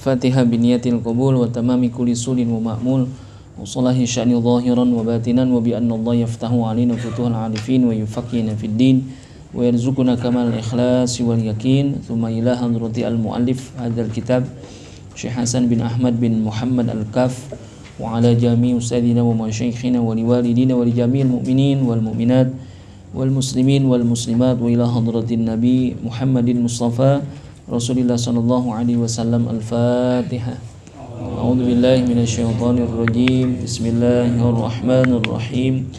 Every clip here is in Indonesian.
Al-Fatihah biniyatil qabul wa tamami kulli sulin wa ma'mul wa salahi sya'ni zahiran wa batinan wa bi anna Allah yaftahu alina futuhal arifin wa yufaqihna fid din wa yarzuquna kamal ikhlas wal yakin. Thumma ila hadrati al-muallif hadzal kitab Syekh Hasan bin Ahmad bin Muhammad Al-Kaf wa ala jami' ustadina wa masyayikhina wa liwalidina wa li jami'il mu'minin wal mu'minat wal muslimin wal muslimat wa ila hadratin nabi Muhammadin Mustafa Rasulullah sallallahu alaihi wasallam. Al-Fatihah. A'udzu billahi minasyaitonir rajim. Bismillahirrahmanirrahim.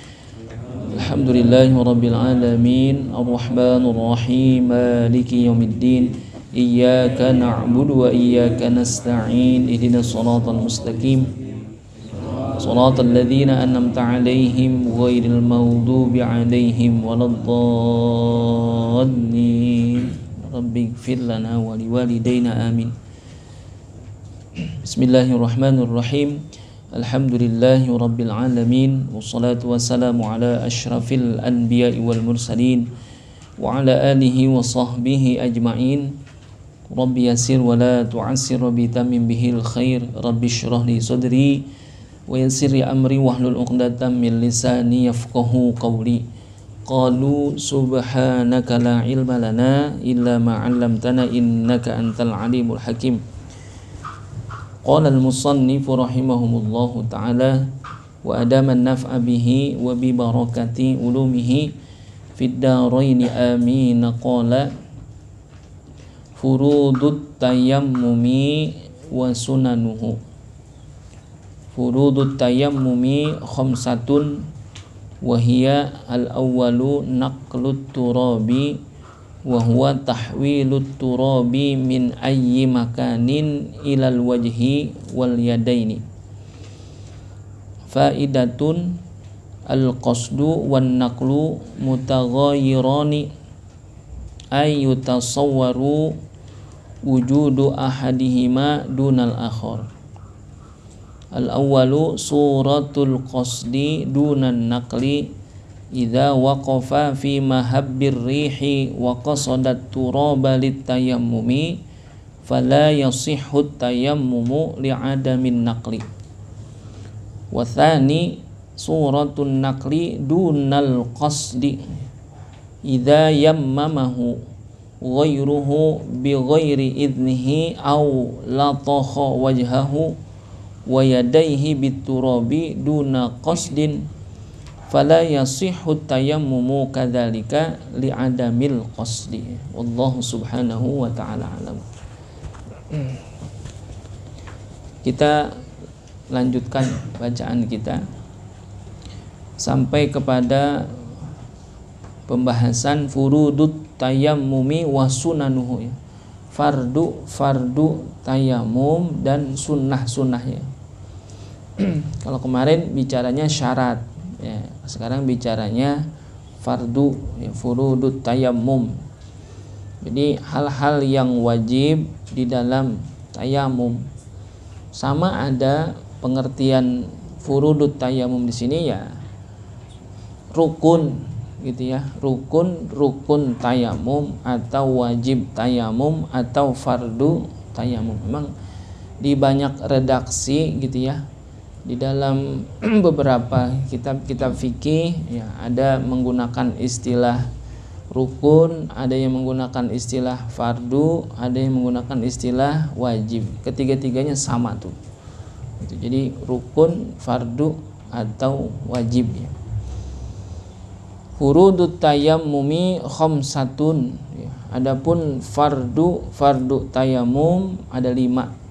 Alhamdulillahi rabbil alamin. Arrahmanir rahim. Maliki yaumiddin. Iyyaka na'budu wa iyyaka nasta'in. Ihdinas shiratal mustaqim. Shiratal ladzina an'amta 'alaihim ghairil maghdubi 'alaihim waladdallin. Rabbi ighfir lana wa liwalidayna amin. Bismillahirrahmanirrahim. Alhamdulillahi rabbil alamin. Wassalatu wassalamu ala asyrafil anbiya'i wal mursalin wa ala alihi wa sahbihi ajma'in. Rabbi yassir wa la tu'assir, Rabbi tamim bihil khair. Rabbi syrah li sadri wa yassir li amri wahlul 'uqdatam min lisani yafqahu qawli. Qalu subhanaka la ilma lana illa ma 'allamtana innaka antal alimul hakim. Qala al-musannif rahimahumullahu ta'ala wa adama an-naf'a bihi wa bi barakati ulumihi fid darain amin. Qala furudut tayammumi wa sunanuhu. Furudut tayammumi khamsatun wahia al-awwalu naqlut turabi wa huwa tahwilut turabi min ayyi makanin ilal wajhi wal yadaini. Faidatun al-qasdu wan naqlu mutaghayyirani ay yutasawwaru wujudu ahadihima dunal akhar. Al-awwalu suratul qasdi dunan naqli idza waqafa fi mahabbir rihi wa qasadat turaba litayammumi fala yasihhu tayammumu li'adamin naqli. Wa tsani suratun naqli dunal qasdi idza yammamahu ghairuhu bi ghairi idnihi aw lataha wajhahu wa yadaihi biturabi duna qasdin fala yasihhu tayammumu kadzalika li'adamil qasdi. Wallahu subhanahu wa ta'ala alam. Kita lanjutkan bacaan kita sampai kepada pembahasan furudut tayammumi wa sunanuhu, ya. Fardu tayamum dan sunnah-sunnahnya. Kalau kemarin bicaranya syarat, ya, sekarang bicaranya fardu, ya, furudut tayammum. Jadi hal-hal yang wajib di dalam tayamum. Sama ada pengertian furudut tayamum di sini, ya, rukun, gitu ya, rukun tayamum atau wajib tayamum atau fardu tayamum. Memang di banyak redaksi, gitu ya, di dalam beberapa kitab-kitab fikih, ya, ada menggunakan istilah rukun, ada yang menggunakan istilah fardu, ada yang menggunakan istilah wajib. Ketiga-tiganya sama tuh. Jadi rukun, fardu atau wajib, ya. Furudut tayammumi khamsatun, ya. Adapun fardu tayamum ada 5.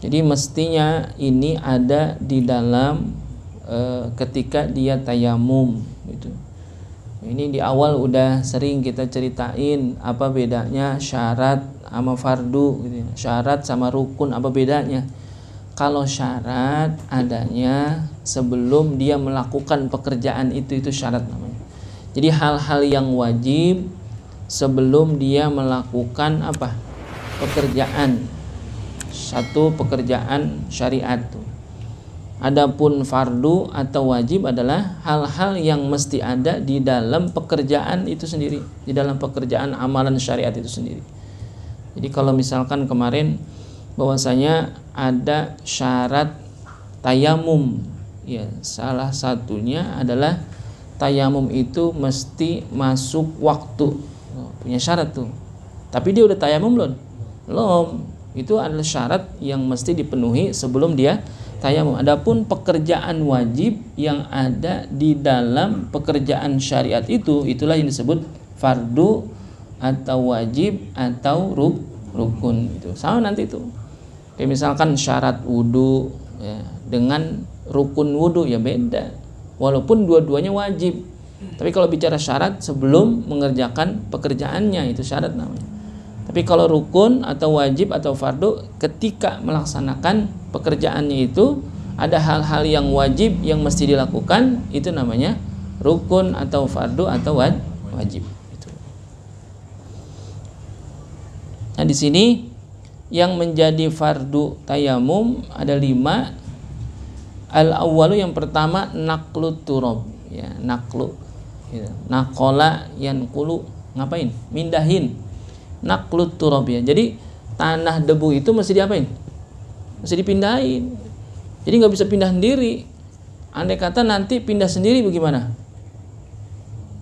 Jadi mestinya ini ada di dalam ketika dia tayamum, gitu. Ini di awal udah sering kita ceritain apa bedanya syarat sama fardu, gitu. Syarat sama rukun apa bedanya? Kalau syarat adanya sebelum dia melakukan pekerjaan itu syarat namanya. Jadi hal-hal yang wajib sebelum dia melakukan apa? Pekerjaan. Satu pekerjaan syariat tuh. Adapun fardu atau wajib adalah hal-hal yang mesti ada di dalam pekerjaan itu sendiri, di dalam pekerjaan amalan syariat itu sendiri. Jadi kalau misalkan kemarin bahwasanya ada syarat tayamum, ya salah satunya adalah tayamum itu mesti masuk waktu. Punya syarat tuh. Tapi dia udah tayamum belum? Belum. Itu adalah syarat yang mesti dipenuhi sebelum dia tayamum. Adapun pekerjaan wajib yang ada di dalam pekerjaan syariat itu, itulah yang disebut fardu atau wajib atau rukun itu. Sama nanti itu. Kayak misalkan syarat wudu ya, dengan rukun wudu ya beda. Walaupun dua-duanya wajib. Tapi kalau bicara syarat sebelum mengerjakan pekerjaannya itu syarat namanya. Tapi kalau rukun atau wajib atau fardu ketika melaksanakan pekerjaannya itu ada hal-hal yang wajib yang mesti dilakukan, itu namanya rukun atau fardu atau wajib. Itu. Nah di sini yang menjadi fardu tayamum ada 5. Al-awwalu yang pertama naqlu turab, ya naqlu. Ya. Naqala yanqulu ngapain? Mindahin. Naqlu turab ya. Jadi tanah debu itu mesti diapain? Mesti dipindahin. Jadi nggak bisa pindah sendiri. Andai kata nanti pindah sendiri bagaimana?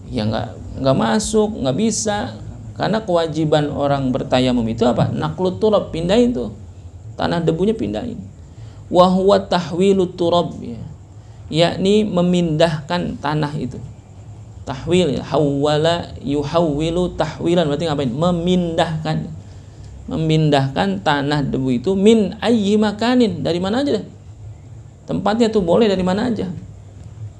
Ya nggak masuk, nggak bisa. Karena kewajiban orang bertayamum itu apa? Naqlu turab, pindahin tuh. Tanah debunya pindahin. Wa huwa tahwilu turab ya. Yakni memindahkan tanah itu. Tahwil ya, hawwala yuhawwilu tahwilan, berarti ngapain? Memindahkan tanah debu itu min ayyi makanin, dari mana aja deh. Tempatnya tuh boleh dari mana aja.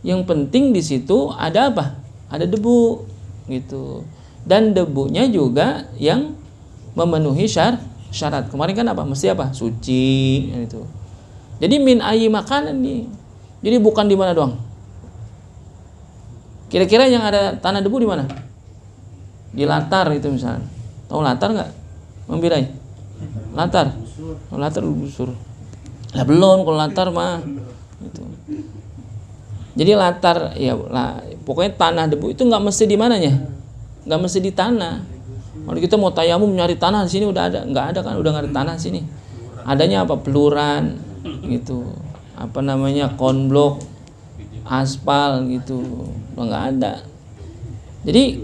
Yang penting di situ ada apa? Ada debu gitu. Dan debunya juga yang memenuhi syarat. Kemarin kan apa? Mesti apa? Suci gitu. Jadi min ayyi makanin nih. Jadi bukan di mana doang. Kira-kira yang ada tanah debu di mana? Di latar itu misalnya. Tahu latar nggak? Membirai. Latar. Oh, latar busur. Lah belum kalau latar mah. Gitu. Jadi latar ya pokoknya tanah debu itu nggak mesti di mananya. Nggak mesti di tanah. Kalau kita mau tayamum nyari tanah di sini udah ada, nggak ada kan? Udah nggak ada tanah di sini. Adanya apa? Peluran gitu. Apa namanya? Konblok, aspal gitu, udah nggak ada. Jadi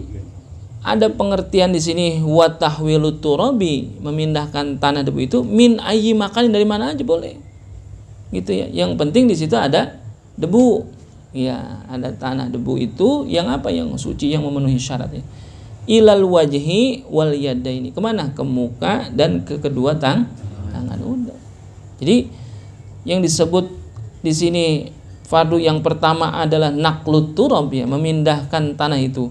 ada pengertian di sini wa tahwilu turabi, memindahkan tanah debu itu min ayyi makanin, dari mana aja boleh. Gitu ya. Yang penting di situ ada debu. Ya, ada tanah debu itu yang apa? Yang suci, yang memenuhi syaratnya. Ilal wajhi wal yadaini. Kemana? Ke muka dan ke kedua tangan. Udah. Jadi yang disebut di sini fardu yang pertama adalah naqlut turab ya, memindahkan tanah itu.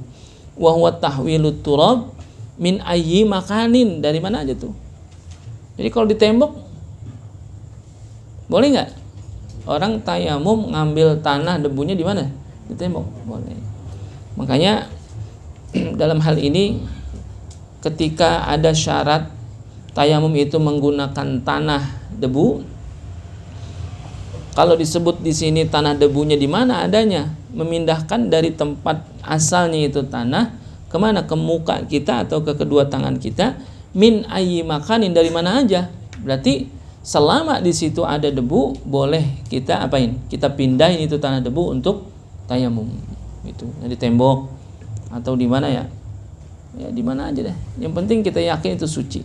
Wa huwa tahwilut turab min ayyi makanin, dari mana aja tuh. Jadi kalau di tembok boleh nggak? Orang tayamum ngambil tanah debunya di mana? Di tembok. Boleh. Makanya dalam hal ini ketika ada syarat tayamum itu menggunakan tanah debu, kalau disebut di sini tanah debunya di mana adanya, memindahkan dari tempat asalnya itu tanah kemana? Ke muka kita atau ke kedua tangan kita. Min ayyi makanin, dari mana aja. Berarti selama di situ ada debu, boleh kita apain? Kita pindahin itu tanah debu untuk tayamum. Itu di tembok atau di mana ya? Ya di mana aja deh. Yang penting kita yakin itu suci.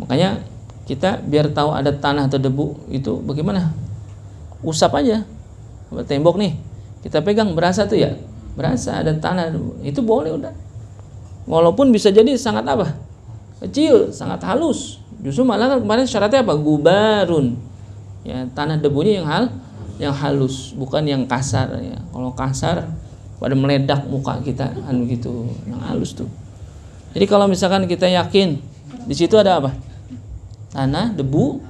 Makanya kita biar tahu ada tanah atau debu itu bagaimana? Usap aja tembok nih, kita pegang berasa tuh ya, berasa ada tanah, itu boleh udah. Walaupun bisa jadi sangat apa? Kecil, sangat halus. Justru malah kan kemarin syaratnya apa? Gubarun. Ya, tanah debunya yang halus, bukan yang kasar ya. Kalau kasar pada meledak muka kita kan gitu, yang halus tuh. Jadi kalau misalkan kita yakin di situ ada apa? Tanah, debu,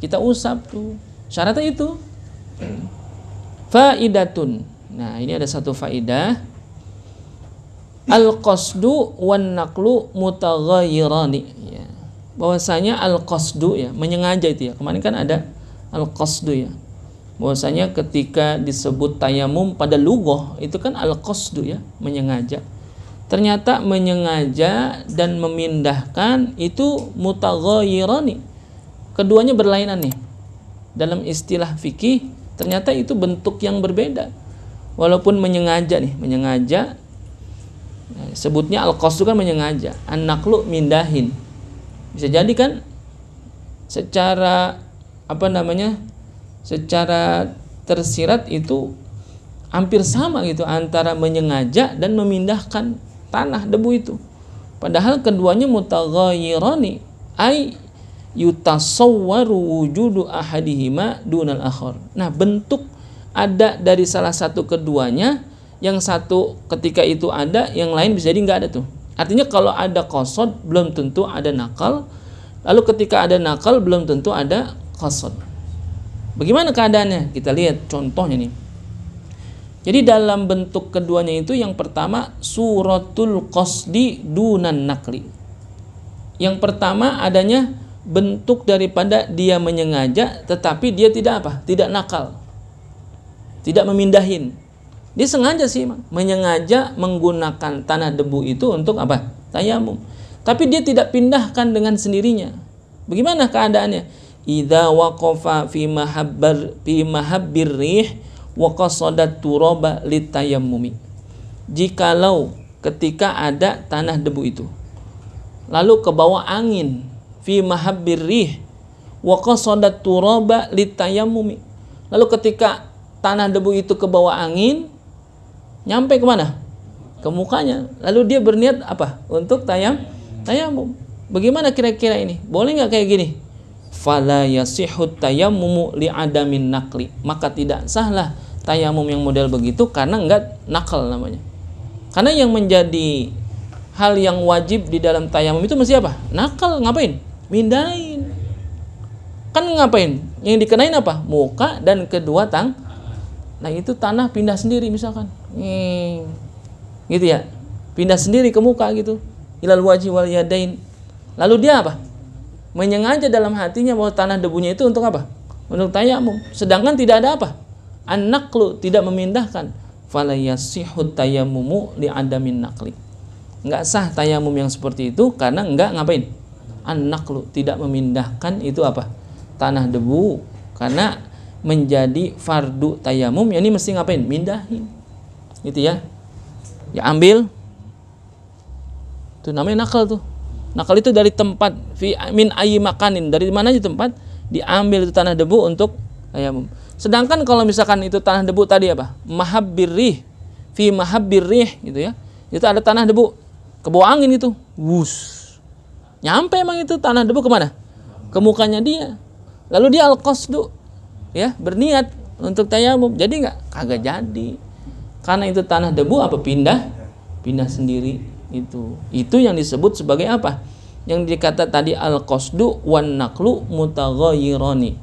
kita usap tuh. Syaratnya itu. Faidatun. Nah, ini ada satu faidah. Al-qasdu wan naqlu mutaghayyirani ya. Bahwasanya al-qasdu ya, menyengaja itu ya. Kemarin kan ada al-qasdu ya. Bahwasanya ketika disebut tayamum pada lughah itu kan al-qasdu ya, menyengaja. ternyata menyengaja dan memindahkan itu mutaghayyirani. Keduanya berlainan nih. Dalam istilah fikih ternyata itu bentuk yang berbeda. Walaupun menyengaja nih, menyengaja sebutnya al-qasdu kan menyengaja, an-naqlu mindahin. Bisa jadi kan secara secara tersirat itu hampir sama gitu antara menyengaja dan memindahkan tanah debu itu. Padahal keduanya mutaghayyirani, ai yutasawwaru wujudu ahadihima dunal akhar. Nah, bentuk ada dari salah satu keduanya, yang satu ketika itu ada, yang lain bisa jadi nggak ada tuh. Artinya kalau ada qasad belum tentu ada nakal, lalu ketika ada nakal belum tentu ada qasad. Bagaimana keadaannya? Kita lihat contohnya nih. Jadi dalam bentuk keduanya itu yang pertama suratul qasdi dunan nakli. Yang pertama adanya bentuk daripada dia menyengaja tetapi dia tidak apa? Tidak nakal. Tidak memindahin. Dia sengaja sih menyengaja menggunakan tanah debu itu untuk apa? Tayamum. Tapi dia tidak pindahkan dengan sendirinya. Bagaimana keadaannya? Idza waqafa fi mahabbir rih wa qasadat turaba litayammumi. Jikalau ketika ada tanah debu itu lalu ke bawah angin fi mahabbir rih wa qasadat turaba litayammumi. Lalu ketika tanah debu itu ke bawah angin nyampe kemana? Ke mukanya. Lalu dia berniat apa? Untuk tayamum. Bagaimana kira-kira ini? Boleh nggak kayak gini? Fala yasihut tayammumu li'adamin nakli. Maka tidak sahlah tayamum yang model begitu karena enggak nakal namanya. Karena yang menjadi hal yang wajib di dalam tayamum itu mesti apa? Nakal. Ngapain? Mindahin. Kan ngapain? Yang dikenain apa? Muka dan kedua tang. Nah itu tanah pindah sendiri misalkan. Gitu ya. Pindah sendiri ke muka gitu. Ilal wajhi wal yadain. Lalu dia apa? Menyengaja dalam hatinya bahwa tanah debunya itu untuk apa? Untuk tayamum. Sedangkan tidak ada apa? An-naqlu, tidak memindahkan. Fala yasihut tayammumu li'adamin naqli. Enggak sah tayamum yang seperti itu karena enggak ngapain? An-naqlu, tidak memindahkan itu apa? Tanah debu. Karena menjadi fardu tayamum, ini mesti ngapain? Mindahin. Gitu ya. Ya ambil. Itu namanya nakal tuh. Nakal itu dari tempat min ayyi makanin, dari mana aja tempat diambil itu tanah debu untuk tayamum. Sedangkan kalau misalkan itu tanah debu tadi apa? Mahabbir rih, fi mahabbir rih gitu ya. Itu ada tanah debu ke bawah angin itu. Wus. Nyampe emang itu tanah debu kemana? Ke mukanya dia. Lalu dia al-qasdu ya, berniat untuk tayamum. Jadi kagak jadi. Karena itu tanah debu apa pindah sendiri. Itu yang disebut sebagai apa? Yang dikata tadi al-qasdu wan naqlu mutaghayyirani.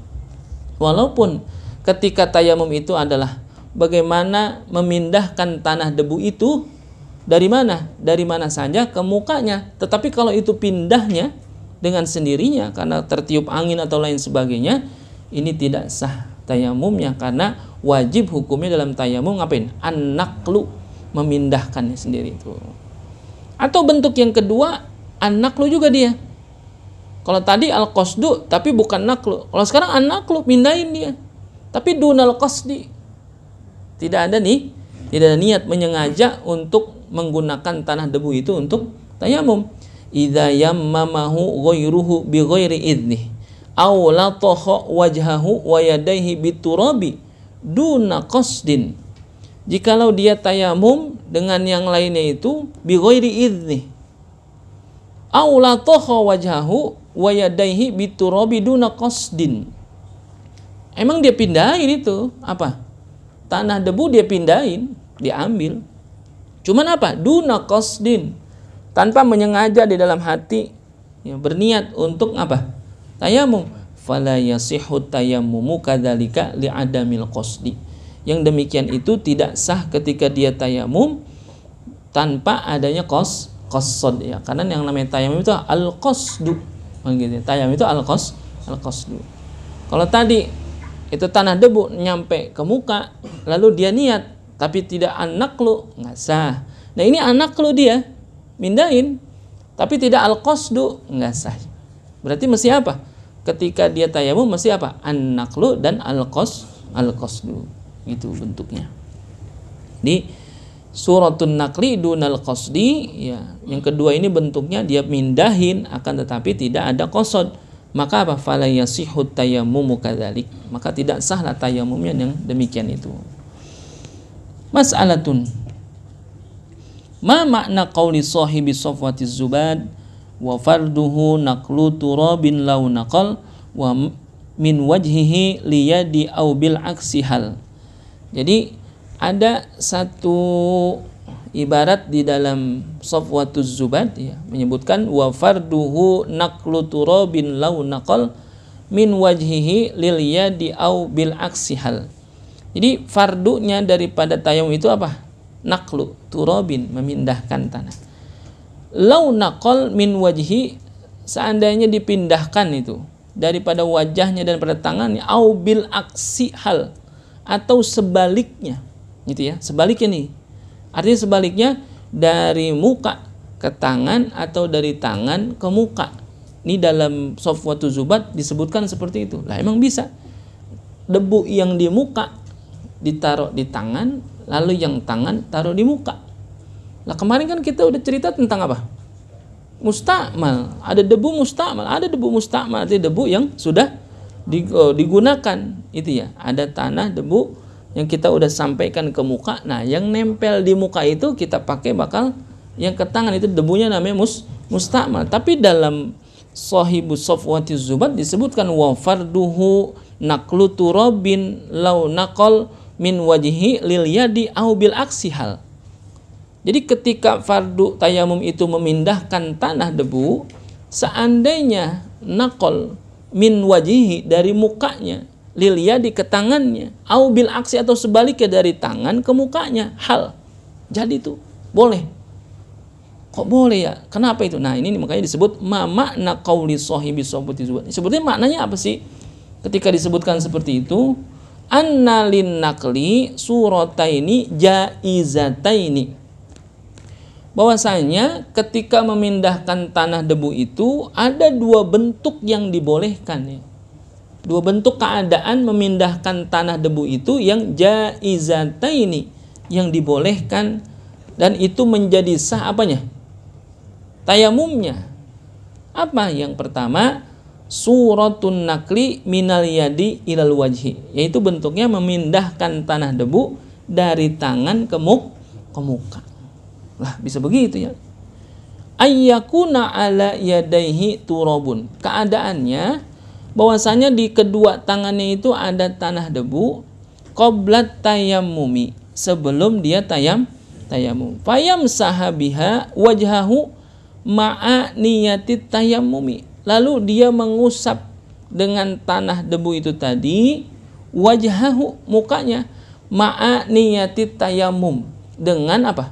Walaupun ketika tayamum itu adalah bagaimana memindahkan tanah debu itu dari mana? Dari mana saja ke mukanya. Tetapi kalau itu pindahnya dengan sendirinya karena tertiup angin atau lain sebagainya, ini tidak sah tayamumnya karena wajib hukumnya dalam tayamum ngapain? An-naqlu, memindahkannya sendiri itu. Atau bentuk yang kedua, an-naqlu juga dia. Kalau tadi al-qasdu tapi bukan naqlu. Kalau sekarang an-naqlu, pindahin dia. Tapi dunal qasdi. Tidak ada niat menyengaja untuk menggunakan tanah debu itu untuk tayamum. Idza yammamahu ghairuhu bi ghairi idnih aw lataha wajhahu wa yadayhi biturabi duna qasdin. Jikalau dia tayamum dengan yang lainnya itu bi ghairi idzni aw lataha wajhahu wa yadayhi biturabi duna qasdin. Emang dia pindahin itu apa? Tanah debu dia pindahin, diambil. Cuman apa? Duna qasdin, tanpa menyengaja di dalam hati ya, berniat untuk apa? Tayamum. Fala yasihhu tayammumu kadzalika li'adamil qasdi. Yang demikian itu tidak sah ketika dia tayamum tanpa adanya qasd ya. Karena yang namanya tayamum itu al-qasdu. Gitu. Tayamum itu al-qasdu. Kalau tadi itu tanah debu nyampe ke muka lalu dia niat tapi tidak an-naqlu, enggak sah. Nah, ini an-naqlu dia. mindahin. Tapi tidak al-qasdu, enggak sah. Berarti mesti apa? Ketika dia tayamum mesti apa? An-naqlu dan al-qasdu. Itu bentuknya. Di suratun naqli dunal qasdi, ya. Yang kedua ini bentuknya dia mindahin akan tetapi tidak ada qasad. Maka apa? Fala yasihhu tayammumu kadzalik. Maka tidak sahlah tayamumnya yang demikian itu. Mas'alatun. Ma makna qauli sahibi safwatiz zubad wa farduhu naqlu turabin law naqal wa min wajhihi liyadi au bil aksi hal. Jadi ada satu ibarat di dalam safwatuz zubad, ya, menyebutkan wa farduhu naqlu turabin law naqal min wajhihi lil yadi au bil aksi hal. Jadi fardunya daripada tayamum itu apa? Naqlu turabin, memindahkan tanah. Lau naqal min wajhi, seandainya dipindahkan itu daripada wajahnya dan pada tangannya, au bil aksi hal, atau sebaliknya, gitu ya, sebaliknya nih, artinya sebaliknya dari muka ke tangan atau dari tangan ke muka. Ini dalam safwatuz zubad disebutkan seperti itu. Lah emang bisa debu yang di muka ditaruh di tangan, lalu yang tangan taruh di muka. Lah kemarin kan kita udah cerita tentang apa? Mustakmal. Ada debu mustakmal, ada debu mustakmal, artinya debu yang sudah digunakan. Itu ya, ada tanah debu yang kita udah sampaikan ke muka. Nah, yang nempel di muka itu kita pakai bakal yang ke tangan, itu debunya namanya mustakmal. Tapi dalam Shahibus Safwatiz Zubad disebutkan wa farduhu naqlu turabin law naqal min wajhi lil yadi au bil aksi hal. Jadi ketika fardu tayamum itu memindahkan tanah debu, seandainya naqal min wajhi dari mukanya lil yadi ke tangannya, au bil aksi atau sebaliknya dari tangan ke mukanya, hal. Jadi itu boleh. Kok boleh ya? Kenapa itu? Nah, ini makanya disebut ma makna qauli sahibi safwatiz zubad. Sebetulnya maknanya apa sih? Ketika disebutkan seperti itu, annalin naqli surataini jaizataini, bahwasanya ketika memindahkan tanah debu itu ada dua bentuk yang dibolehkan, ya. Dua bentuk keadaan memindahkan tanah debu itu yang jaizataini, yang dibolehkan, dan itu menjadi sah apanya? Tayamumnya. Apa? Yang pertama, suratun naqli minal yadi ilal wajhi, yaitu bentuknya memindahkan tanah debu dari tangan ke muka. Lah bisa begitu ya. Ayyakuna ala yadaihi turabun, keadaannya bahwasanya di kedua tangannya itu ada tanah debu qablat tayammumi, sebelum dia tayamum. Fayam sahabiha wajhahu ma'a niyatit tayammumi, lalu dia mengusap dengan tanah debu itu tadi wajhahu, mukanya, ma'a niyatit tayammum, dengan apa?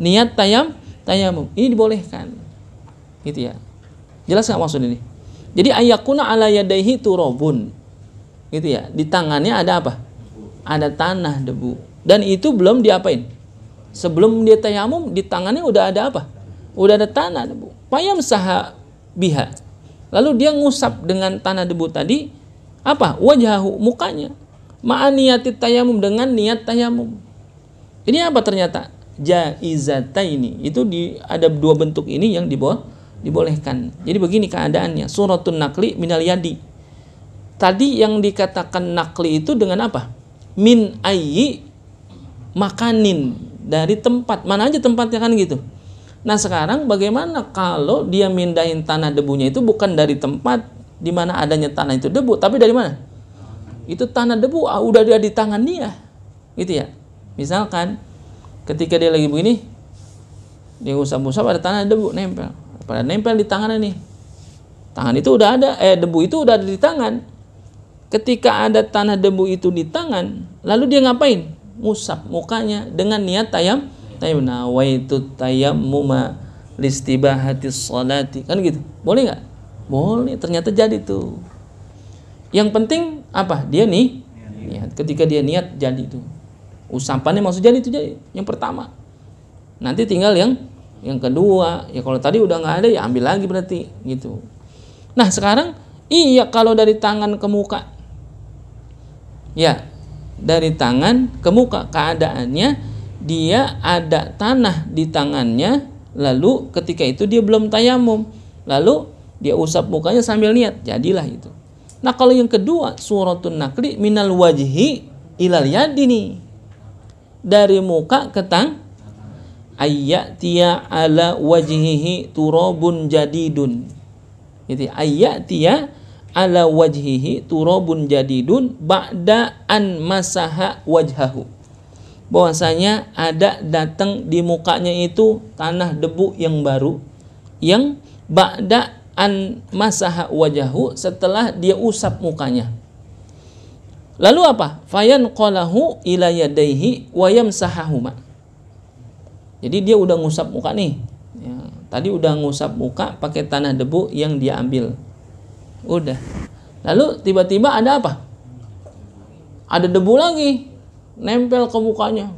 Niat tayamum. Ini dibolehkan. Gitu ya. Jelas enggak maksud ini? Jadi ayyakuna ala yadaihi turabun. Gitu ya. Di tangannya ada apa? Ada tanah debu. Dan itu belum diapain? Sebelum dia tayamum, di tangannya udah ada apa? Udah ada tanah debu. Fayam sahabiha, lalu dia ngusap dengan tanah debu tadi apa? Wajhahu, mukanya, ma'aniyatit tayamum, dengan niat tayamum. Ini apa ternyata? Jaizataini. Itu ada dua bentuk ini yang dibolehkan. Jadi begini keadaannya. Suratun naqli minal yadi. Tadi yang dikatakan naqli itu dengan apa? Min ayyi makanin, dari tempat. Mana aja tempatnya kan gitu. Nah sekarang bagaimana kalau dia mindahin tanah debunya itu bukan dari tempat di mana adanya tanah itu debu, tapi dari mana? Itu tanah debu udah ada di tangan dia, gitu ya. Misalkan ketika dia lagi begini, dia usap-usap, ada tanah debu nempel, pada nempel di tangannya nih. Tangan itu udah ada, debu itu udah ada di tangan. Ketika ada tanah debu itu di tangan, lalu dia ngapain? Ngusap mukanya dengan niat tayamum. Nawaitu tayammuma listibahatis salati, kan gitu. Boleh nggak? Boleh. Ternyata jadi tuh. Yang penting apa? Dia niat. Ketika dia niat jadi tuh. Usapannya maksud jadi itu jadi. Yang pertama. Nanti tinggal yang Yang kedua, ya kalau tadi udah nggak ada ya ambil lagi berarti gitu. Nah sekarang iya kalau dari tangan ke muka, ya dari tangan ke muka keadaannya dia ada tanah di tangannya, lalu ketika itu dia belum tayamum, lalu dia usap mukanya sambil niat, jadilah itu. Nah kalau yang kedua suratun nakli minal wajhi ilal yadi nih, dari muka ke tang ayyatiya ala wajhihi turabun jadidun, gitu. Ayyatiya ala wajhihi turabun jadidun ba'da an masaha wajhahu, bahwasanya ada datang di mukanya itu tanah debu yang baru, yang ba'da an masaha wajahu, setelah dia usap mukanya. Lalu apa? Fayan qalahu ila yadaihi wa yamsahahuma. Jadi dia udah ngusap muka nih. Ya, tadi udah ngusap muka pakai tanah debu yang dia ambil. Udah. Lalu tiba-tiba ada apa? Ada debu lagi nempel ke mukanya.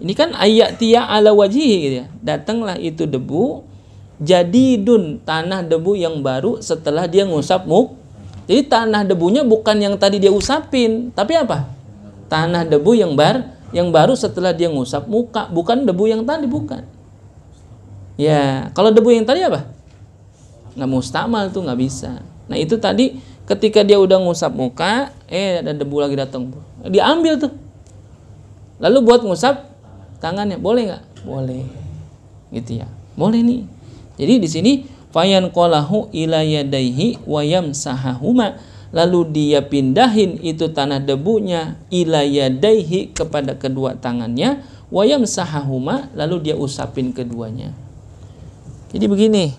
Ini kan ayatiya ala wajhihi gitu ya. Datanglah itu debu jadidun, tanah debu yang baru setelah dia ngusap muka. Jadi tanah debunya bukan yang tadi dia usapin, tapi apa? Tanah debu yang baru setelah dia ngusap muka, bukan debu yang tadi, bukan. Ya, kalau debu yang tadi apa? Nggak mustamal tuh, nggak bisa. Nah itu tadi ketika dia udah ngusap muka, ada debu lagi datang, diambil tuh. Lalu buat ngusap tangannya, boleh nggak? Boleh, gitu ya, boleh nih. Jadi di sini fayan qalahu ila yadaihi wa yamsahahuma, lalu dia pindahin itu tanah debunya ila yadaihi kepada kedua tangannya, wa yamsahahuma, lalu dia usapin keduanya. Jadi begini,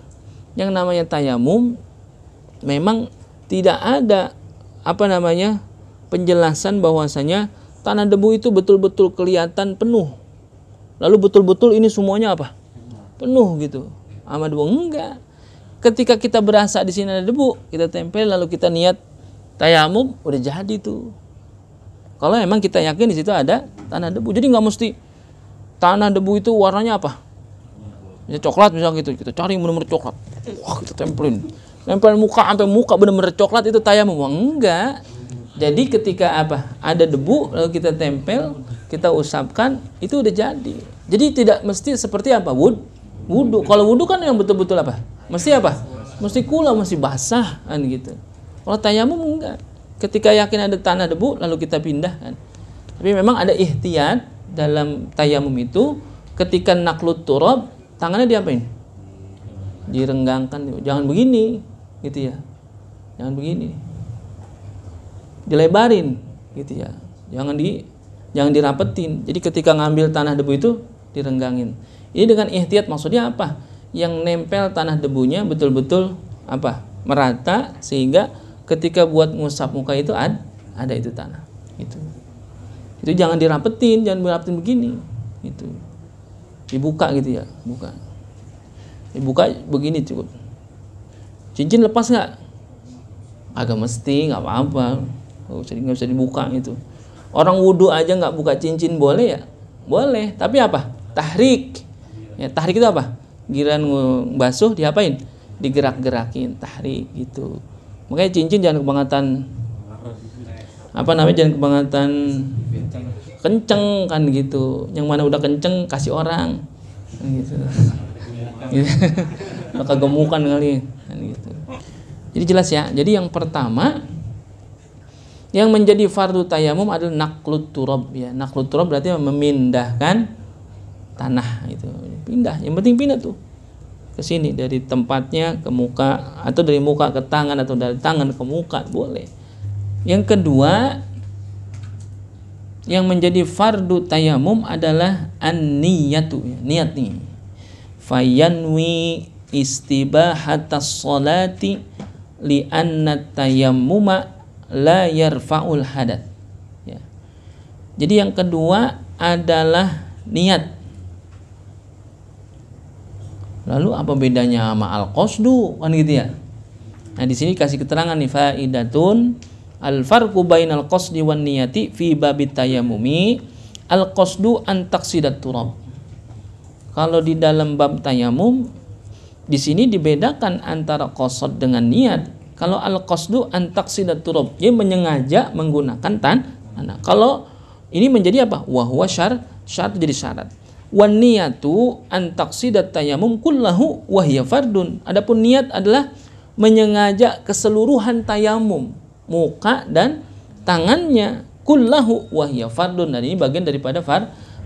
yang namanya tayamum memang tidak ada penjelasan bahwasanya tanah debu itu betul-betul kelihatan penuh. Lalu betul-betul ini semuanya apa? Penuh gitu. Sama debu, enggak. Ketika kita berasa di sini ada debu, kita tempel lalu kita niat tayamum, udah jadi tuh. Kalau emang kita yakin di situ ada tanah debu. Jadi nggak mesti tanah debu itu warnanya apa? Ya coklat misalnya gitu. Kita cari benar-benar coklat. Wah, kita tempelin. Tempel muka sampai muka benar-benar coklat, itu tayamum. Enggak. Jadi ketika apa? Ada debu lalu kita tempel, kita usapkan, itu udah jadi. Jadi tidak mesti seperti apa? Wudu. Kalau wudu kan yang betul-betul apa? Mesti apa? Mesti kula, mesti basah kan gitu. Kalau tayamum enggak. Ketika yakin ada tanah debu lalu kita pindahkan. Tapi memang ada ihtiyat dalam tayamum itu, ketika naklut turab, tangannya diapain? Direnggangkan, jangan begini gitu ya. Jangan begini. Dilebarin gitu ya. Jangan dirapetin. Jadi ketika ngambil tanah debu itu direnggangin. Ini dengan ihtiyat maksudnya apa? Yang nempel tanah debunya betul-betul apa? Merata, sehingga ketika buat ngusap muka itu ada itu tanah. Itu jangan dirapetin, jangan dirapetin begini. Itu dibuka gitu ya, dibuka begini cukup. Cincin lepas nggak? Agak mesti, nggak apa-apa. Nggak bisa dibuka itu. Orang wudu aja nggak buka cincin boleh ya? Boleh. Tapi apa? Tahrik. Ya, tahrik itu apa? Giliran basuh diapain? Digerak-gerakin, tahrik gitu. Makanya cincin jangan kebangetan jangan kebangetan kenceng kan gitu. Yang mana udah kenceng kasih orang kan gitu. Kegemukan kali kan gitu. Jadi jelas ya. Jadi yang pertama yang menjadi fardu tayamum adalah naklut turab ya. Naklut turab berarti memindahkan tanah itu. Pindah, yang penting pindah tuh ke sini, dari tempatnya ke muka, atau dari muka ke tangan, atau dari tangan ke muka, boleh. Yang kedua yang menjadi fardu tayamum adalah an-niyatu, niat nih. Fayanwi istibahatas sholati li anna tayammuma la yarfa'ul hadat ya. Jadi yang kedua adalah niat. Lalu apa bedanya sama al-qasdu kan gitu ya? Nah di sini kasih keterangan nih, faidatun al-farqu bainal qasdi wan niyati fi babit tayammumi al-qasdu an taqsidat turab. Kalau di dalam bab tayamum di sini dibedakan antara qasad dengan niat. Kalau al-qasdu an taqsidat turab, dia menyengaja menggunakan tanah. Kalau ini menjadi apa? Wa huwa syarat jadi syarat. Wan niyatu an taqsidat tayamum kullahu wa hiya fardun. Adapun niat adalah menyengaja keseluruhan tayamum, muka dan tangannya, kullahu wa hiya fardun, dan ini bagian daripada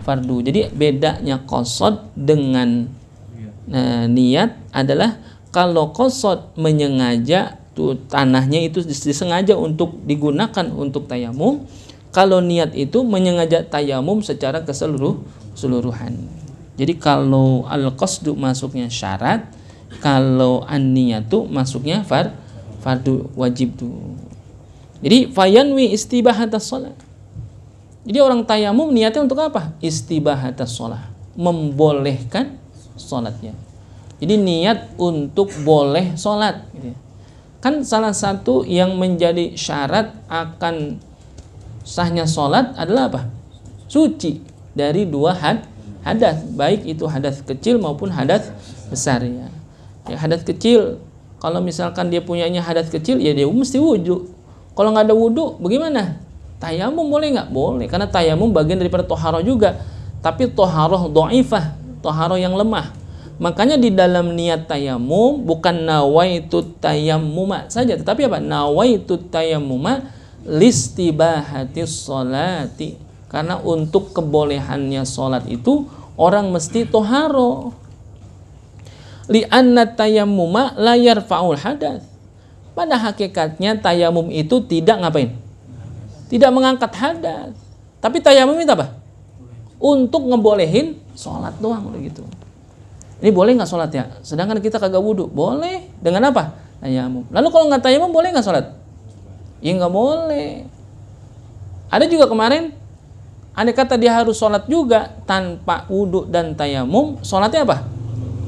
fardu. Jadi bedanya qasad dengan niat adalah kalau qasad menyengaja tuh tanahnya itu disengaja untuk digunakan untuk tayamum. Kalau niat itu menyengaja tayamum secara keseluruhan. Jadi kalau al-qasdu masuknya syarat, kalau an-niyatu masuknya fardu wajib tuh. Jadi fayanwi istibahatas shalah. Jadi orang tayamum niatnya untuk apa? Istibahatas shalah, membolehkan sholatnya. Jadi niat untuk boleh sholat gitu. Kan salah satu yang menjadi syarat akan sahnya sholat adalah apa? Suci dari dua hadas, baik itu hadas kecil maupun hadas besar ya. Hadas kecil, kalau misalkan dia punyanya hadas kecil, ya dia mesti wudu. Kalau nggak ada wudu, bagaimana? Tayamum boleh nggak? Boleh, karena tayamum bagian daripada toharoh juga. Tapi toharoh dhaifah, toharoh yang lemah. Makanya di dalam niat tayamum bukan nawaitu tayammuma saja, tetapi apa? Nawaitu tayammuma listibahatis sholati. Karena untuk kebolehannya sholat itu orang mesti toharoh. Li'anna tayammuma la yarfa'ul hadas. Pada hakikatnya tayamum itu tidak ngapain? Tidak mengangkat hadas. Tapi tayamum itu apa? Untuk ngebolehin sholat doang gitu. Ini boleh nggak sholat ya? Sedangkan kita kagak wudhu. Boleh. Dengan apa? Tayamum. Lalu kalau nggak tayamum boleh nggak sholat? Ya nggak boleh. Ada juga kemarin, andai kata dia harus sholat juga tanpa wudhu dan tayamum, sholatnya apa?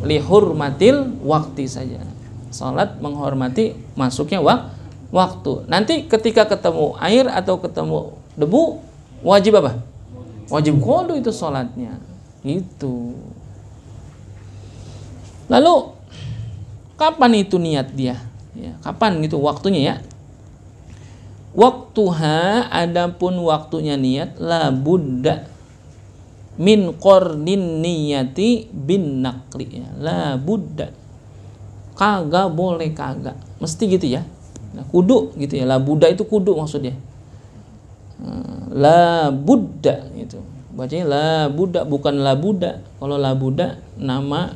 Lihurmatil waktu saja. Sholat menghormati masuknya waktu. Nanti ketika ketemu air atau ketemu debu, wajib apa? Wajib qadha itu sholatnya. Itu. Lalu kapan itu niat dia? Ya, kapan gitu waktunya ya? Waktuha, adapun waktunya niat, la budda min qarnin niyati bin naqli. Ya, la budda. Kagak boleh kagak. Mesti gitu ya. Nah, kudu gitu ya. La budda itu kudu maksudnya. La budda itu. Bacanya la budda, bukan la buddha. Kalau la budda nama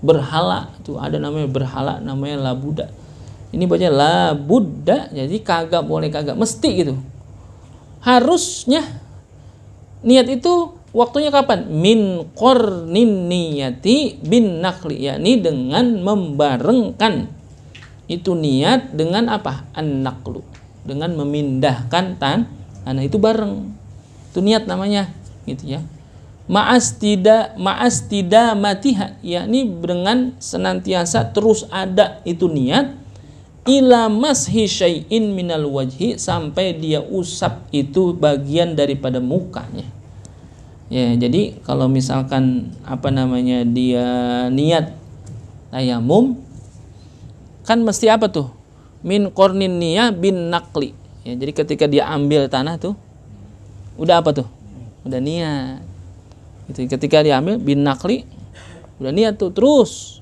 berhala, tuh ada namanya berhala namanya la buddha. Ini bacanya la buddha, jadi kagak boleh kagak, mesti gitu. Harusnya niat itu waktunya kapan? Min qarnin niyati bin naqli, yakni dengan membarengkan itu niat dengan apa? An-naqlu, dengan memindahkan tanah itu bareng. Itu niat namanya gitu ya. Ma'as tidak matiha, yakni dengan senantiasa terus ada itu niat, ila mashi syai'in minal wajhi, sampai dia usap itu bagian daripada mukanya. Ya, jadi kalau misalkan dia niat tayamum, kan mesti apa tuh? Min qarnin niyah bin naqli. Ya, jadi ketika dia ambil tanah tuh udah apa tuh? Udah niat. Itu ketika diambil bin naqli udah niat tuh terus.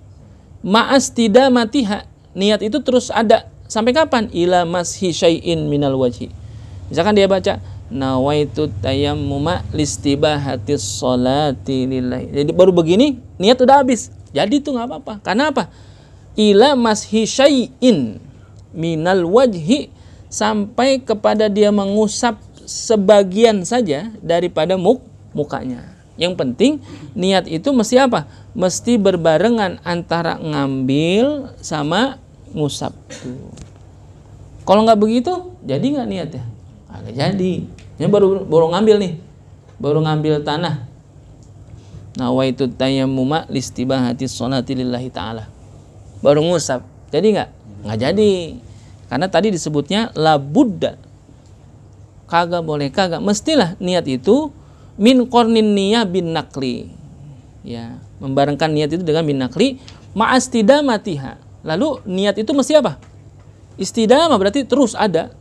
Ma'as tidak matiha, niat itu terus ada sampai kapan? Ila mashi syai'in minal wajhi. Misalkan dia baca nawaitu tayammuma listibahatis sholati lillahi. Jadi baru begini niat udah habis. Jadi itu enggak apa-apa. Karena apa? Ila mashi syai'in minal wajhi, sampai kepada dia mengusap sebagian saja daripada mukanya. Yang penting niat itu mesti apa? Mesti berbarengan antara ngambil sama ngusap. Kalau nggak begitu, jadi nggak niatnya? Nggak jadi. Ini baru ngambil nih, baru ngambil tanah. Nawaitu tayammuma listibahati sholati lillahi ta'ala. Baru ngusap, jadi nggak? Nggak jadi. Karena tadi disebutnya la budda. Kagak boleh kagak. Mestilah niat itu min qarnin niyah bin naqli. Ya, membarengkan niat itu dengan binakli ma'astidamatiha. Lalu niat itu mesti apa? Istidamah berarti terus ada.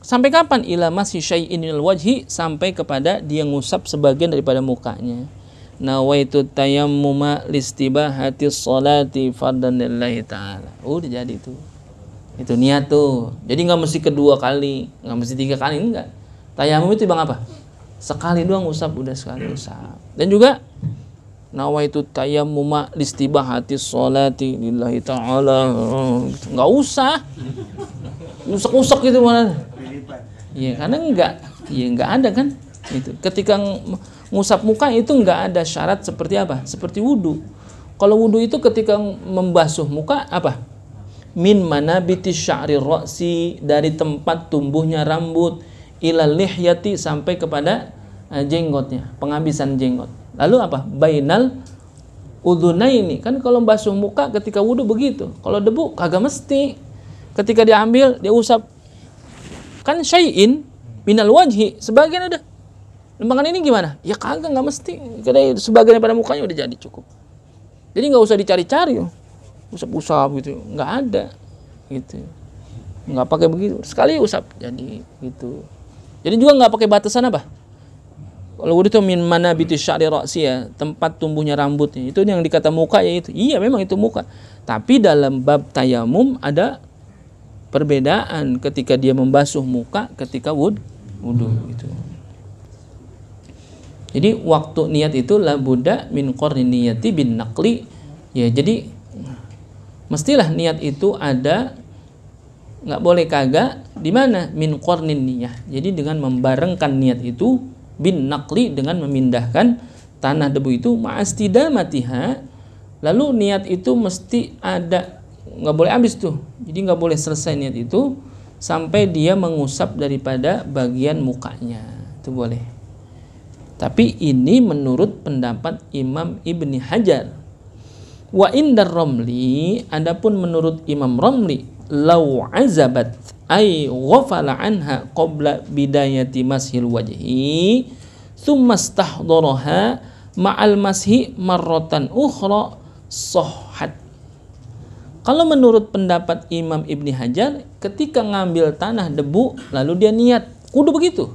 Sampai kapan? Ila masih syai'in minal wajhi, sampai kepada dia ngusap sebagian daripada mukanya. Nawaitu tayammuma listibahati sholati fardan lillahi ta'ala. Udah jadi itu. Itu niat tuh. Jadi nggak mesti kedua kali, nggak mesti 3 kali, enggak. Tayamum itu bang apa? Sekali doang usap, udah sekali usap. Dan juga nawaitu tayammuma listibahati sholati lillahi ta'ala. Nggak usah. Usap-usap gitu mana? Iya, karena enggak ada kan? Itu. Ketika ngusap muka itu enggak ada syarat seperti apa? Seperti wudu. Kalau wudu itu ketika membasuh muka apa? Min manabiti sya'ri ra'si, dari tempat tumbuhnya rambut, ilal lihyati, sampai kepada jenggotnya, penghabisan jenggot. Lalu apa? Bainal udhunaini. Kan kalau basuh muka ketika wudu begitu. Kalau debu kagak mesti. Ketika diambil, dia usap. Kan syai'in minal wajhi, sebagian udah. Lembangan ini gimana? Ya kagak, nggak mesti. Karena sebagian daripada mukanya udah jadi cukup. Jadi nggak usah dicari-cari. Usap-usap gitu, nggak ada. Gitu. Nggak pakai begitu. Sekali usap jadi gitu. Jadi juga nggak pakai batasan apa? Kalau wudu itu min mana biti sya'ri ra'si, ya, tempat tumbuhnya rambutnya. Itu yang dikata muka ya itu. Iya memang itu muka. Tapi dalam bab tayamum ada perbedaan ketika dia membasuh muka ketika wudu itu. Jadi waktu niat itu la budda min qarni niyati bin naqli. Ya, jadi mestilah niat itu ada, nggak boleh kagak. Di mana? Min qarnin niyah. Jadi dengan membarengkan niat itu bin naqli, dengan memindahkan tanah debu itu ma'astidamatiha. Lalu niat itu mesti ada, nggak boleh habis tuh. Jadi nggak boleh selesai niat itu sampai dia mengusap daripada bagian mukanya. Itu boleh. Tapi ini menurut pendapat Imam Ibni Hajar. Wa indar Romli, adapun menurut Imam Romli, law azabat ay ghafala anha qabla bidayati mashil wajhi thumma istahdaraha ma'al mashi marratan ukhra sahhat. Kalau menurut pendapat Imam Ibni Hajar, ketika ngambil tanah debu lalu dia niat, kudu begitu.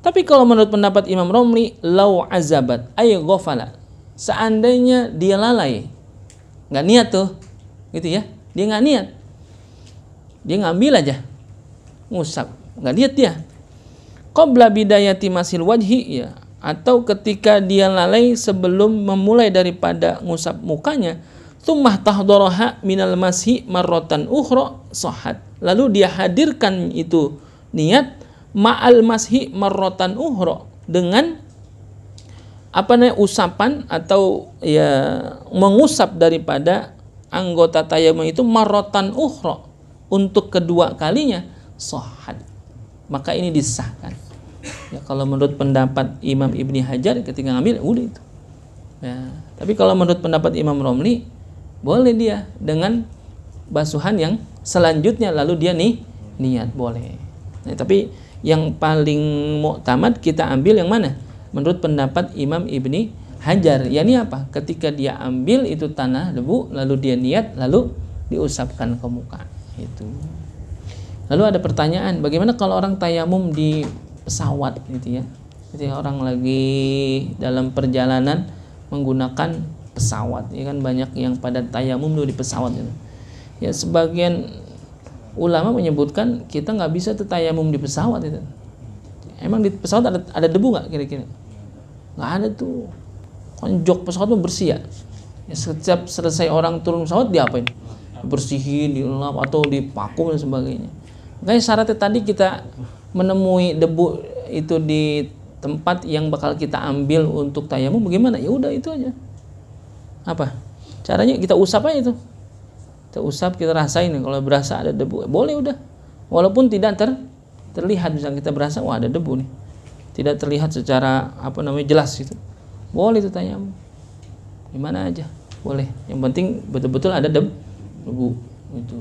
Tapi kalau menurut pendapat Imam Romli, law azabat ay ghafala, seandainya dia lalai, nggak niat tuh, gitu ya, dia nggak niat, dia ngambil aja, ngusap, nggak niat dia. Qabla bidayati masil wajhi, ya, atau ketika dia lalai sebelum memulai daripada ngusap mukanya, tsumma tahdaraha minal mashi marratan ukhra sahhat, lalu dia hadirkan itu niat ma'al mashi marratan ukhra, dengan apa namanya, usapan atau ya mengusap daripada anggota tayamum itu marratan ukhra, untuk kedua kalinya, sahhat, maka ini disahkan. Ya, kalau menurut pendapat Imam Ibni Hajar ketika ngambil udah itu. Ya, tapi kalau menurut pendapat Imam Romli, boleh dia dengan basuhan yang selanjutnya lalu dia niat, boleh. Nah, tapi yang paling muktamad kita ambil yang mana? Menurut pendapat Imam Ibni Hajar. Ya, ini apa? Ketika dia ambil itu tanah debu lalu dia niat lalu diusapkan ke muka. Itu. Lalu ada pertanyaan, bagaimana kalau orang tayamum di pesawat gitu ya? Ketika orang lagi dalam perjalanan menggunakan pesawat, ya kan banyak yang pada tayamum dulu di pesawat gitu. Ya, sebagian ulama menyebutkan kita nggak bisa tuh tayamum di pesawat itu. Emang di pesawat ada debu nggak kira-kira? Nggak ada tuh. Kan jok pesawat tuh bersih ya. Ya, setiap selesai orang turun pesawat diapain? Bersihin, dilap atau dipaku dan sebagainya. Makanya syaratnya tadi kita menemui debu itu di tempat yang bakal kita ambil untuk tayamum, bagaimana? Ya udah itu aja. Apa? Caranya kita usap aja itu. Kita usap, kita rasain, kalau berasa ada debu, boleh udah. Walaupun tidak terlihat, misalnya kita berasa wah ada debu nih. Tidak terlihat secara apa namanya jelas gitu. Boleh itu tayamum. Gimana aja, boleh. Yang penting betul-betul ada debu itu.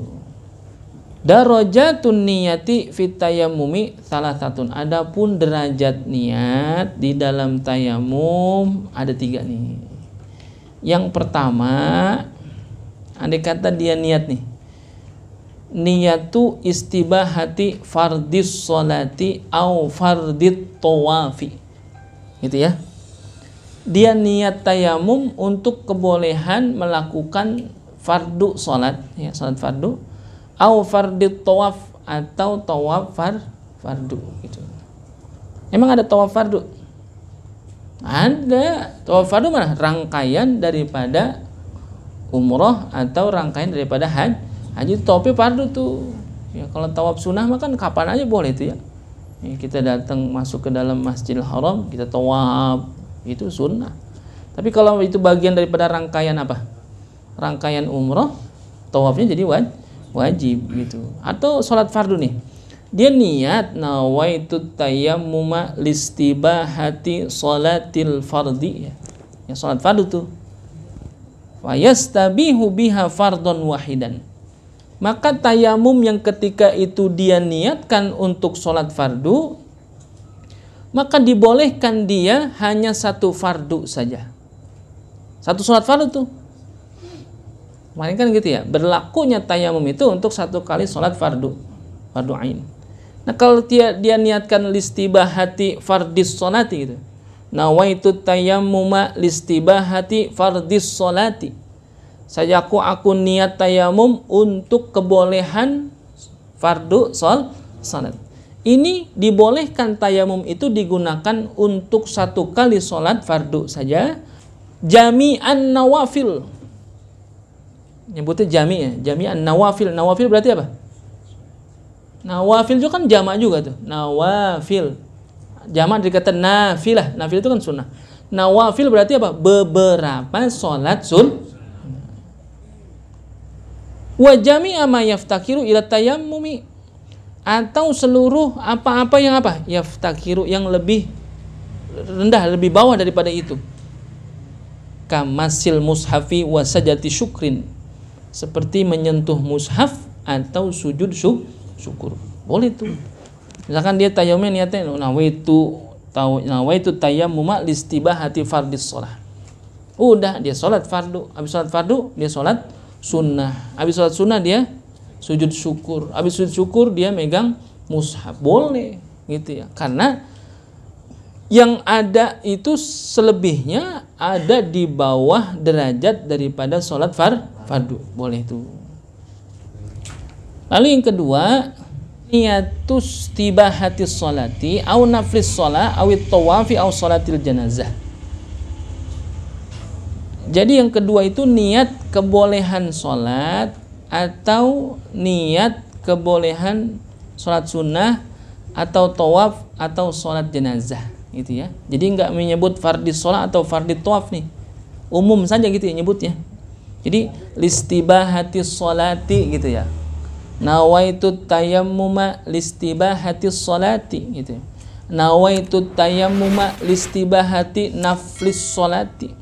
Darajatun niyati fit tayammumi salah satun. Adapun derajat niat di dalam tayamum ada 3 nih. Yang pertama, andai kata dia niat nih, niyatu istibahati fardis sholati au fardit tawafi, gitu ya. Dia niat tayamum untuk kebolehan melakukan fardu sholat, ya, sholat fardu, au fardit tawaf, atau tawaf fardu, gitu. Emang ada tawaf fardu? Ada. Tawaf fardu mana? Rangkaian daripada umroh atau rangkaian daripada haji. Tawaf fardu tuh. Ya, kalau tawaf sunnah mah kan kapan aja boleh itu ya. Ya, kita datang masuk ke dalam Masjidil Haram, kita tawaf, itu sunnah. Tapi kalau itu bagian daripada rangkaian apa? Rangkaian umroh, tawafnya jadi wajib gitu. Atau sholat fardu nih, dia niat nawaitu tayammuma listibahati sholatil fardi, ya sholat fardu tuh, fayastabihu biha fardon wahidan, maka tayamum yang ketika itu dia niatkan untuk sholat fardu, maka dibolehkan dia hanya satu fardu saja, satu sholat fardu tuh. Kemarin kan gitu ya, berlakunya tayamum itu untuk satu kali sholat fardu ain. Nah kalau dia niatkan listibahati fardis sholati gitu, nawaitu tayammuma listibahati fardis sholati, aku niat tayamum untuk kebolehan fardu sholat. Ini dibolehkan tayamum itu digunakan untuk satu kali sholat fardu saja, jami'an nawafil. Nyebutnya jami ya, jami'an nawafil. Nawafil berarti apa? Nawafil itu kan jamak juga tuh, nawafil. Jamak dari kata nafilah. Nafil itu kan sunnah. Nawafil berarti apa? Beberapa sholat wa jami'a ma yaftakiru ila tayammumi, atau seluruh apa-apa yang apa? Yaftakiru, yang lebih rendah, lebih bawah daripada itu. Kamasil mushafi wa sajati syukrin, seperti menyentuh mushaf atau sujud syukur. Boleh tuh. Misalkan dia tayamumnya niatnya nawaitu tayammuma listibahati fardis shalah. Udah dia sholat fardu, habis sholat fardu dia sholat sunnah, habis sholat sunnah dia sujud syukur, habis sujud syukur dia megang mushaf. Boleh gitu ya. Karena yang ada itu selebihnya ada di bawah derajat daripada sholat fardu. Boleh itu. Lalu yang kedua, niatus tibahatis sholati au naflis sholah awit tawafi au sholatil janazah. Jadi yang kedua itu niat kebolehan sholat atau niat kebolehan sholat sunnah atau tawaf atau sholat jenazah, gitu ya. Jadi nggak menyebut fardis sholat atau fardit tawaf nih, umum saja gitu ya nyebutnya. Jadi listibahatis sholati gitu ya, nawaitu tayammuma listibahatis sholati gitu ya. Nawaitu tayammuma listibahati naflis sholati,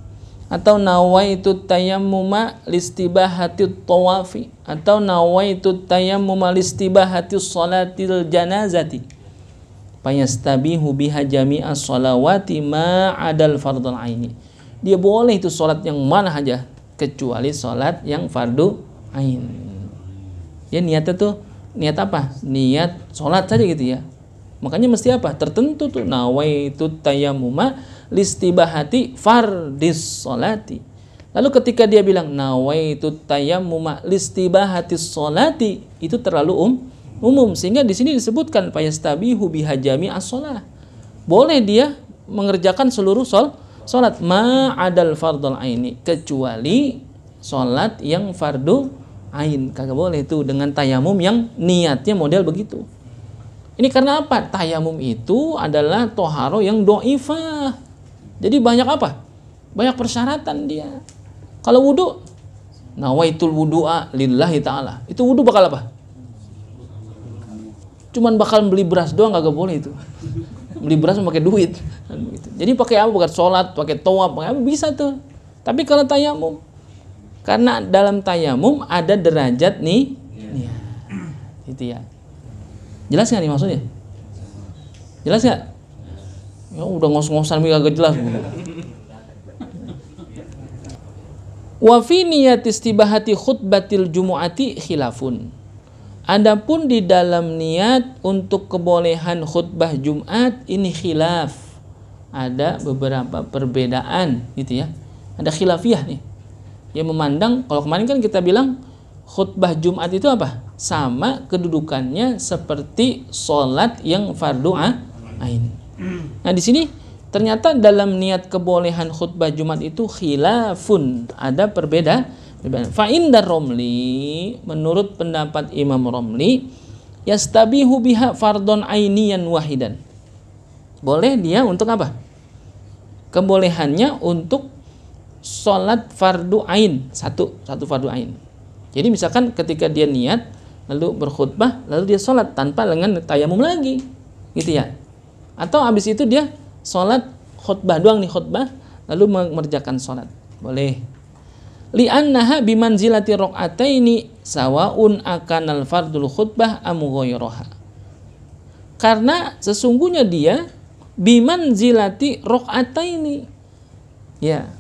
atau nawaitu tayammuma listibahati tawafi, atau nawaitu tayammuma listibahati sholatil janazati, fayastabihu biha jami'as sholawati ma'adal fardul aini. Dia boleh itu sholat yang mana aja kecuali sholat yang fardu ain. Dia niatnya tuh niat apa? Niat sholat saja gitu ya. Makanya mesti apa? Tertentu tuh, nawaitu tayammuma listibahati fardis sholati. Lalu ketika dia bilang nawaitu tayammuma listibahati sholati, itu terlalu umum, sehingga di sini disebutkan fayastabihu biha jami'as sholah. Boleh dia mengerjakan seluruh sholat ma'adal fardul aini, kecuali sholat yang fardu ain. Kagak boleh itu dengan tayamum yang niatnya model begitu. Ini karena apa? Tayamum itu adalah toharo yang do'ifah. Jadi banyak apa? Banyak persyaratan dia. Kalau wudu, nawaitul wudu'a lillahi ta'ala, itu wudu bakal apa? Cuman bakal beli beras doang, kagak boleh itu. Beli beras pakai duit. Jadi pakai apa? Pakai sholat, pakai tawaf, pakai apa bisa tuh. Tapi kalau tayamum, karena dalam tayamum ada derajat nih. Itu ya. Jelas nggak nih maksudnya? Jelas nggak? Ya udah ngos-ngosan agak jelas. Wa fi niyati istibahati khutbatil jumu'ati khilafun. Adapun di dalam niat untuk kebolehan khutbah Jumat ini khilaf. Ada beberapa perbedaan gitu ya. Ada khilafiyah nih. Dia memandang, kalau kemarin kan kita bilang khutbah Jumat itu apa? Sama kedudukannya seperti sholat yang fardu ain. Nah di sini ternyata dalam niat kebolehan khutbah Jumat itu khilafun, ada perbedaan. Fa inda Romli, menurut pendapat Imam Romli, yastabihu biha fardon ainiyan wahidan. Boleh dia untuk apa? Kebolehannya untuk sholat fardu ain, satu fardu ain. Jadi misalkan ketika dia niat lalu berkhutbah, lalu dia sholat tanpa dengan tayamum lagi, gitu ya. Atau habis itu dia sholat khutbah doang nih khutbah, lalu mengerjakan sholat, boleh. Li'annaha bimanzilati raq'ataini sawaun akanal fardul khutbah am ghairaha. Karena sesungguhnya dia bimanzilati raq'ataini. Ya.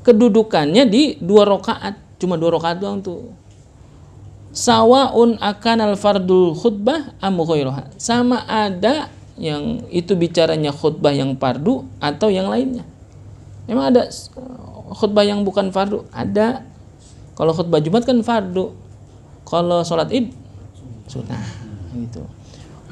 Kedudukannya di 2 rakaat, cuma 2 rakaat doang tuh. Sawaun akanal fardul khutbah am ghairaha. Sama ada yang itu bicaranya khutbah yang fardu atau yang lainnya. Memang ada khutbah yang bukan fardu, ada. Kalau khutbah Jumat kan fardu, kalau sholat Id sunnah gitu.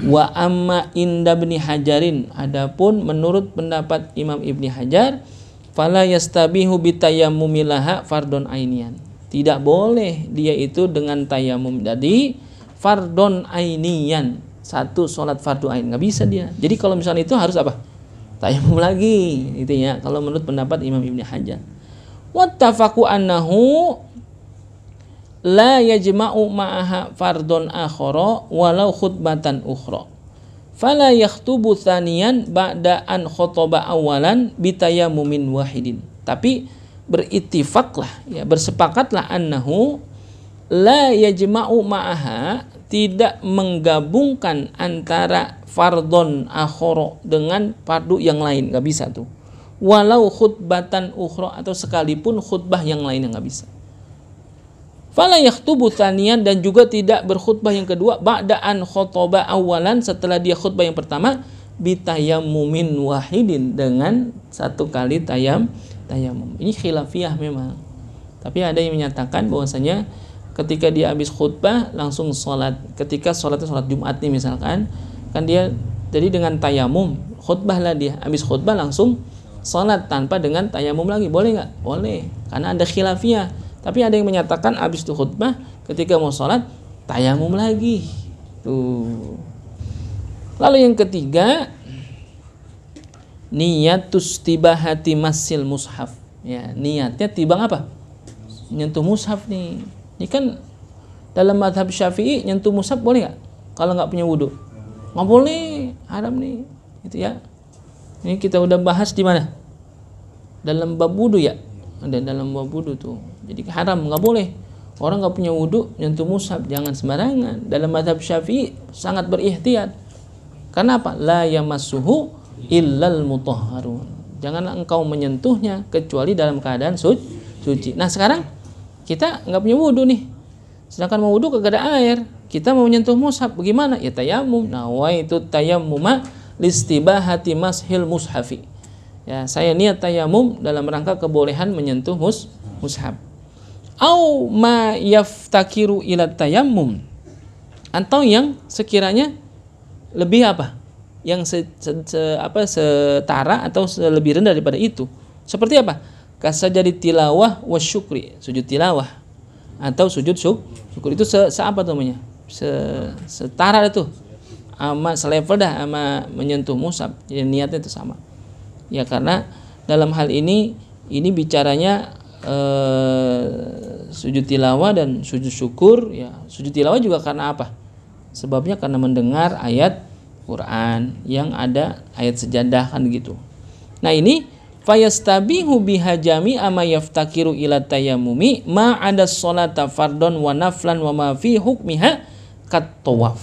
Wa amma inda Ibni Hajarin, adapun menurut pendapat Imam Ibni Hajar, fala yastabihu bitayammumilaha fardon ainian. Tidak boleh dia itu dengan tayamum jadi fardon ainian, satu sholat fardu ain, nggak bisa dia. Jadi kalau misalnya itu harus apa? Tayamum lagi, itu ya. Kalau menurut pendapat Imam Ibni Hajar. Wattafaqu annahu la yajma'u ma'aha fardon akhara walau khutbatan ukhra. Fala yakhtubu thaniyan ba'da an khotoba awalan bitayammumin wahidin. Tapi berittifaqlah, ya, bersepakatlah annahu la yajma'u ma'aha, tidak menggabungkan antara fardon akhara dengan fardu yang lain, nggak bisa tuh. Walau khutbatan ukhra, atau sekalipun khutbah yang lain yang nggak bisa. Fala yakhtubu tsaniyan, dan juga tidak berkhutbah yang kedua ba'da'an khotoba awalan, setelah dia khutbah yang pertama bitayammumin wahidin, dengan satu kali tayamum. Ini khilafiyah memang. Tapi ada yang menyatakan bahwasanya ketika dia habis khutbah langsung sholat, ketika sholatnya sholat Jumat nih misalkan, kan dia jadi dengan tayamum, khutbah lah dia, habis khutbah langsung sholat tanpa dengan tayamum lagi, boleh nggak? Boleh, karena ada khilafiyah. Tapi ada yang menyatakan habis itu khutbah, ketika mau sholat tayamum lagi. Tuh. Lalu yang ketiga, niyatus tibahati masil mushaf. Ya, niatnya tibang apa? Nyentuh mushaf nih. Ini kan dalam mazhab Syafi'i nyentuh mushaf boleh nggak? Kalau nggak punya wudhu, nggak boleh, haram nih, gitu ya. Ini kita udah bahas di mana? Dalam bab wudhu ya, ada dalam bab wudhu tuh. Jadi haram, nggak boleh. Orang nggak punya wudhu nyentuh mushaf, jangan sembarangan. Dalam mazhab Syafi'i sangat berihtiyat. Karena apa? La yamassuhu illal mutahharun. Janganlah engkau menyentuhnya kecuali dalam keadaan suci. Nah sekarang kita nggak punya wudhu nih, sedangkan mau wudhu kagak ada air, kita mau menyentuh mushaf, bagaimana? Ya tayamum. Nawaitu tayammuma listibahati mashil mushafi. Ya, saya niat tayamum dalam rangka kebolehan menyentuh mushaf. Au ma yaftakiru ila tayammum, atau yang sekiranya lebih apa? Yang setara atau lebih rendah daripada itu. Seperti apa? Kasajadi tilawah wa syukri, sujud tilawah atau sujud syukur, itu apa namanya? Setara itu, sama selevel dah sama menyentuh mushaf. Jadi niatnya itu sama. Ya karena dalam hal ini bicaranya sujud tilawah dan sujud syukur. Ya, sujud tilawah juga karena apa? Sebabnya karena mendengar ayat Quran yang ada ayat sejadah kan gitu. Nah ini fayastabihu bihajami ama yaftakiru ila tayammumi ma ada sholata fardon wa naflan wa ma fi hukmiha kat tawaf.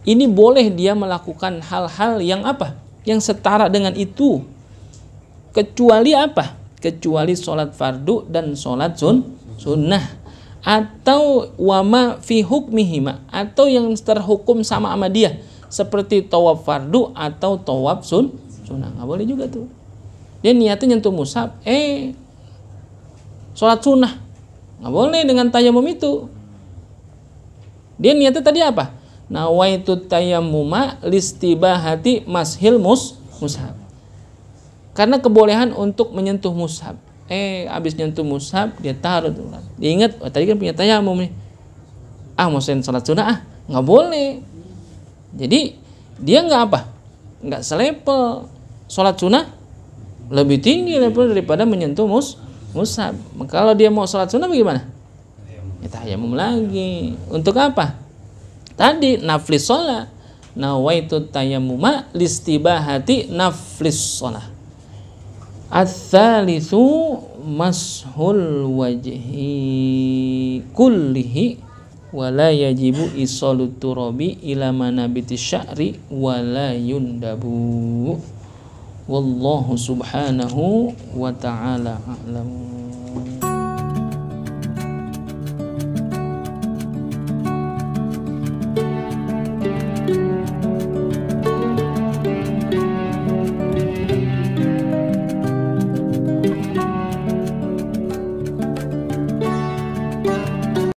Ini boleh dia melakukan hal-hal yang apa? Yang setara dengan itu. Kecuali apa? Kecuali sholat fardu dan sholat sunnah. Atau wama fi hukmihima, atau yang terhukum sama dia, seperti tawaf fardu atau tawaf sunnah. Nggak boleh juga tuh. Dia niatnya nyentuh mushaf, sholat sunnah. Nggak boleh dengan tayamum itu. Dia niatnya tadi apa? Nawaitu tayammuma listibahati mashil mushaf. Karena kebolehan untuk menyentuh mushaf. Habis nyentuh mushaf dia taruh tuh. Dia ingat, tadi kan punya tayamum nih. Mau sholat sunnah nggak boleh. Jadi dia nggak apa? Nggak selepel. Sholat sunnah lebih tinggi level daripada menyentuh mushaf. Kalau dia mau sholat sunnah bagaimana? Tayammum lagi. Untuk apa? Tadi naflis sholat. Nawaitu tayammuma listibahati naflis sholat. Ats-tsalitsu mashul wajhi kullihi wala yajibu isalut turabi ila manabiti sya'ri wala yundabu. Wallahu subhanahu wa ta'ala a'lam.